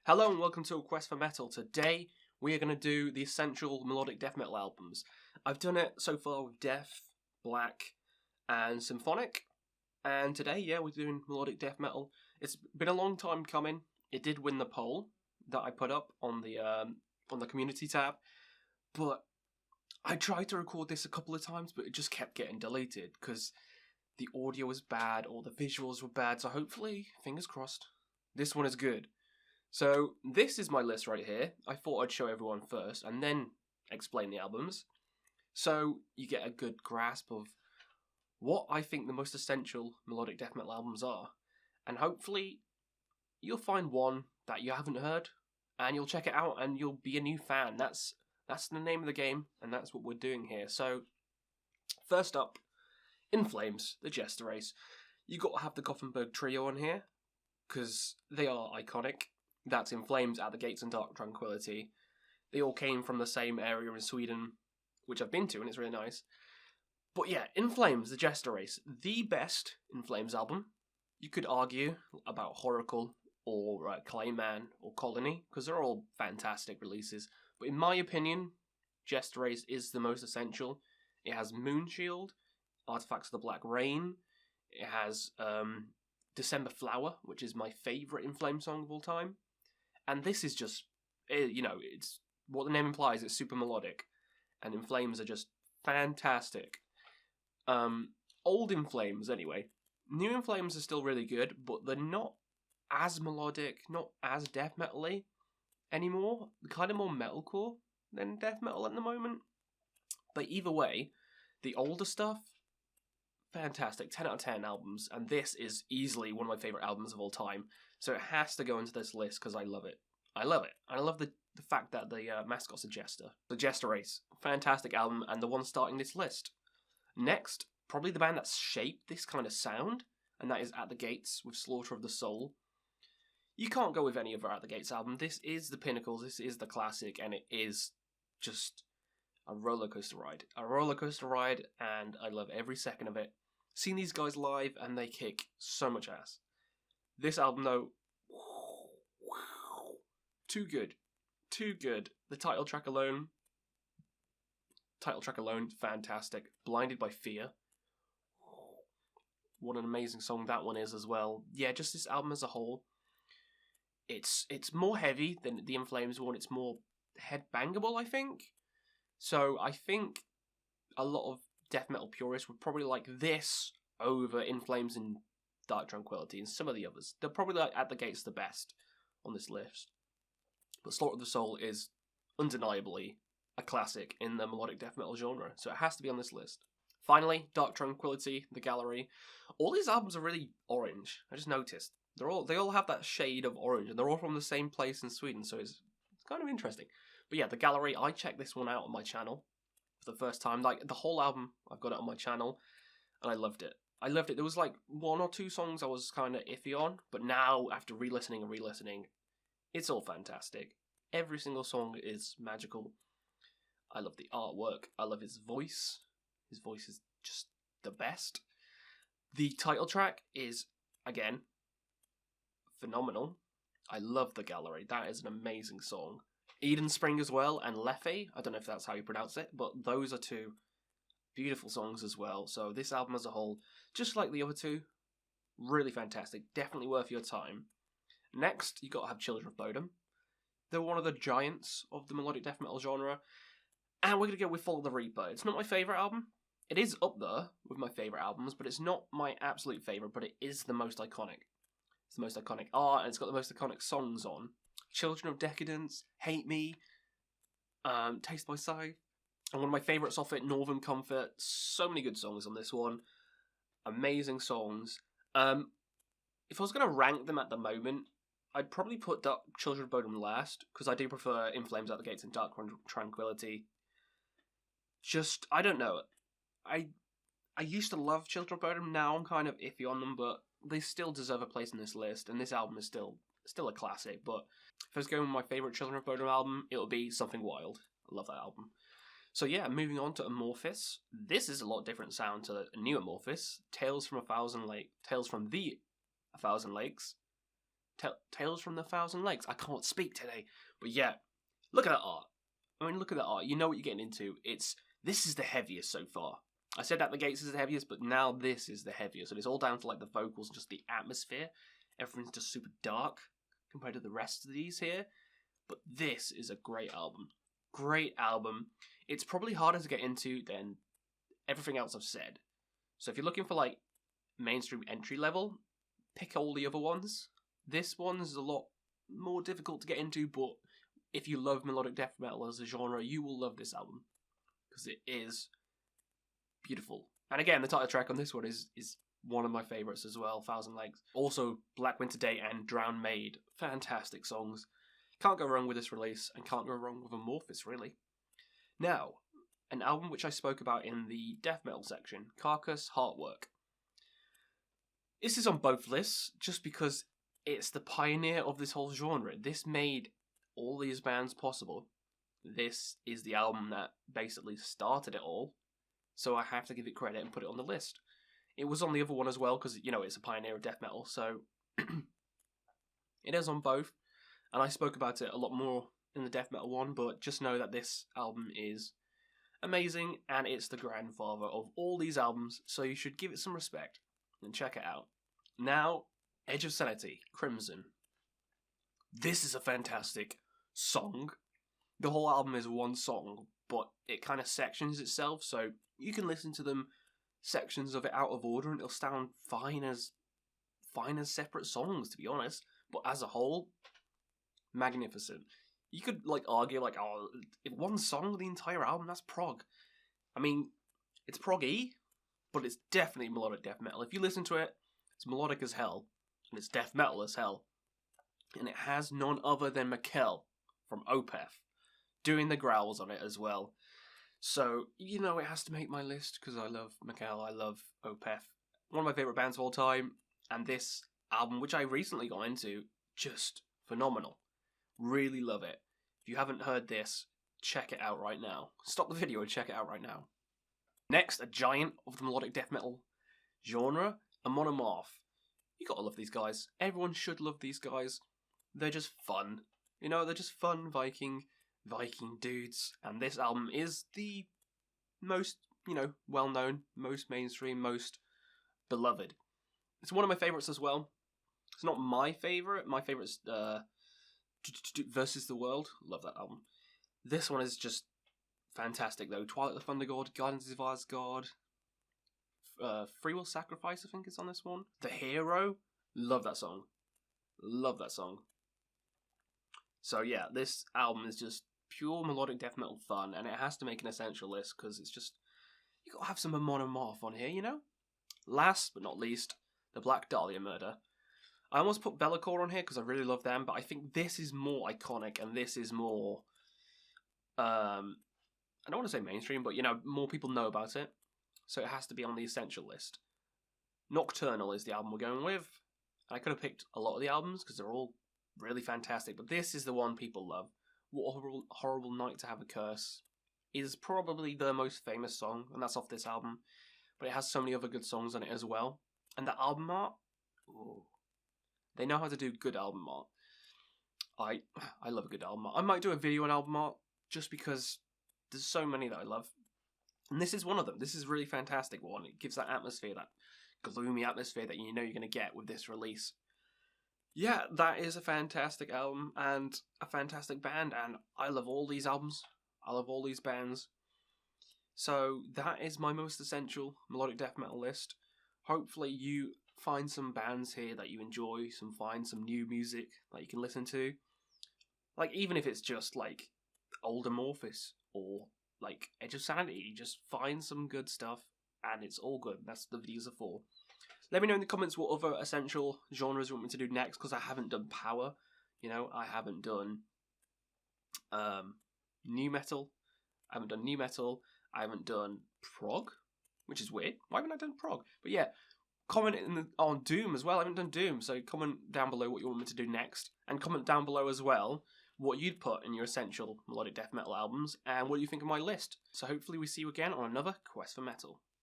Hello and welcome to A Quest for Metal. Today we are going to do the essential melodic death metal albums. I've done it so far with Death, Black and Symphonic. And today, we're doing melodic death metal. It's been a long time coming. It did win the poll that I put up on the community tab. But I tried to record this a couple of times, but it just kept getting deleted because the audio was bad or the visuals were bad. So hopefully, fingers crossed, this one is good. So this is my list right here. I thought I'd show everyone first and then explain the albums. So you get a good grasp of what I think the most essential melodic death metal albums are. And hopefully you'll find one that you haven't heard and you'll check it out and you'll be a new fan. That's the name of the game and that's what we're doing here. So first up, In Flames, the Jester race. You got to have the Gothenburg trio on here because they are iconic. That's In Flames, At the Gates and Dark Tranquillity. They all came from the same area in Sweden, which I've been to, and it's really nice. But yeah, In Flames, the Jester race. The best In Flames album. You could argue about Horacle or Clayman or Colony, because they're all fantastic releases. But in my opinion, Jester race is the most essential. It has Moonshield, Artifacts of the Black Rain. It has December Flower, which is my favourite In Flames song of all time. And this is just, it's what the name implies, it's super melodic. And In Flames are just fantastic. Old In Flames, anyway. New In Flames are still really good, but they're not as melodic, not as death metal-y anymore. They're kind of more metalcore than death metal at the moment. But either way, the older stuff, fantastic. 10 out of 10 albums. And this is easily one of my favourite albums of all time. So it has to go into this list because I love it. I love it. I love the fact that the mascot's a Jester. The Jester race. Fantastic album and the one starting this list. Next, probably the band that's shaped this kind of sound. And that is At the Gates with Slaughter of the Soul. You can't go with any other At the Gates album. This is the pinnacle. This is the classic. And it is just a roller coaster ride. A roller coaster ride and I love every second of it. Seen these guys live and they kick so much ass. This album, though, too good. Too good. The title track alone, fantastic. Blinded by Fear. What an amazing song that one is as well. Yeah, just this album as a whole. It's more heavy than the In Flames one. It's more headbangable, I think. So I think a lot of death metal purists would probably like this over In Flames and Dark Tranquillity and some of the others. They're probably like At the Gates the best on this list. But Slaughter of the Soul is undeniably a classic in the melodic death metal genre, so it has to be on this list. Finally, Dark Tranquillity, The Gallery. All these albums are really orange. I just noticed. They all have that shade of orange, and they're all from the same place in Sweden, so it's kind of interesting. But yeah, The Gallery, I checked this one out on my channel for the first time. Like, the whole album, I've got it on my channel, and I loved it. There was like one or two songs I was kind of iffy on, but now, after re-listening, it's all fantastic. Every single song is magical. I love the artwork. I love his voice. His voice is just the best. The title track is, again, phenomenal. I love The Gallery. That is an amazing song. Eden Spring as well, and Leffe. I don't know if that's how you pronounce it, but those are two beautiful songs as well. So this album as a whole, just like the other two, really fantastic. Definitely worth your time. Next, you got to have Children of Bodom. They're one of the giants of the melodic death metal genre. And we're going to go with Follow the Reaper. It's not my favourite album. It is up there with my favourite albums, but it's not my absolute favourite, but it is the most iconic. It's the most iconic art, and it's got the most iconic songs on. Children of Decadence, Hate Me, Taste by Sight, and one of my favourites off it, Northern Comfort. So many good songs on this one. Amazing songs. If I was going to rank them at the moment, I'd probably put Children of Bodom last, because I do prefer In Flames, At the Gates and Dark Tranquillity. Just, I don't know. I used to love Children of Bodom, now I'm kind of iffy on them, but they still deserve a place in this list, and this album is still a classic. But if I was going with my favourite Children of Bodom album, it would be Something Wild. I love that album. So yeah, moving on to Amorphous. This is a lot different sound to a new Amorphous. Tales from the A Thousand Lakes. Tales from the Thousand Lakes. I can't speak today, but yeah, look at that art. I mean, look at that art. You know what you're getting into. This is the heaviest so far. I said at the gates is the heaviest, but now this is the heaviest. And it's all down to like the vocals and just the atmosphere. Everything's just super dark compared to the rest of these here. But this is a great album. Great album. It's probably harder to get into than everything else I've said. So if you're looking for like mainstream entry level, pick all the other ones. This one's a lot more difficult to get into, but if you love melodic death metal as a genre, you will love this album. Because it is beautiful. And again, the title track on this one is one of my favourites as well, Thousand Legs. Also, Black Winter Day and Drown Maid. Fantastic songs. Can't go wrong with this release, and can't go wrong with Amorphous, really. Now, an album which I spoke about in the death metal section, Carcass Heartwork. This is on both lists, just because it's the pioneer of this whole genre. This made all these bands possible. This is the album that basically started it all, so I have to give it credit and put it on the list. It was on the other one as well, because, you know, it's a pioneer of death metal, so it is on both, and I spoke about it a lot more in the death metal one, but just know that this album is amazing, and it's the grandfather of all these albums, so you should give it some respect and check it out. Now, Edge of Sanity, Crimson. This is a fantastic song. The whole album is one song, but it kind of sections itself, so you can listen to them, sections of it out of order, and it'll sound fine as separate songs, to be honest. But as a whole, magnificent. You could like argue like, oh, if one song, the entire album, that's prog. I mean, it's prog-y, but it's definitely melodic death metal. If you listen to it, it's melodic as hell, and it's death metal as hell. And it has none other than Mikkel from Opeth doing the growls on it as well. So, you know, it has to make my list because I love Mikkel, I love Opeth. One of my favourite bands of all time, and this album, which I recently got into, just phenomenal. Really love it. If you haven't heard this, check it out right now. Stop the video and check it out right now. Next, a giant of the melodic death metal genre, Amon Amarth. You gotta love these guys. Everyone should love these guys. They're just fun. You know, they're just fun Viking dudes. And this album is the most, you know, well-known, most mainstream, most beloved. It's one of my favourites as well. It's not my favourite. My favourite's Versus the World. Love that album. This one is just fantastic, though. Twilight the Thunder God, Guardians of Asgard, Free Will Sacrifice, I think is on this one. The Hero. Love that song. Love that song. So yeah, this album is just pure melodic death metal fun, and it has to make an essential list, because it's just, you gotta have some Amon Amarth on here, you know? Last but not least, the Black Dahlia Murder. I almost put Be'lakor on here because I really love them, but I think this is more iconic, and this is more, I don't want to say mainstream, but, you know, more people know about it, so it has to be on the essential list. Nocturnal is the album we're going with. I could have picked a lot of the albums, because they're all really fantastic, but this is the one people love. What a Horrible Night to Have a Curse is probably the most famous song, and that's off this album, but it has so many other good songs on it as well. And the album art, ooh, they know how to do good album art. I love a good album art. I might do a video on album art, just because there's so many that I love. And this is one of them. This is a really fantastic one. It gives that atmosphere, that gloomy atmosphere that you know you're going to get with this release. Yeah, that is a fantastic album and a fantastic band, and I love all these albums. I love all these bands. So that is my most essential melodic death metal list. Hopefully you find some bands here that you enjoy, find some new music that you can listen to. Like, even if it's just like old Amorphous or like Edge of Sanity, just find some good stuff and it's all good. That's what the videos are for. Let me know in the comments what other essential genres you want me to do next, because I haven't done power. You know, I haven't done new metal. I haven't done new metal. I haven't done prog, which is weird. Why haven't I done prog? But yeah, comment on Doom as well. I haven't done Doom, so comment down below what you want me to do next. And comment down below as well what you'd put in your essential melodic death metal albums and what you think of my list. So hopefully we see you again on another Quest for Metal.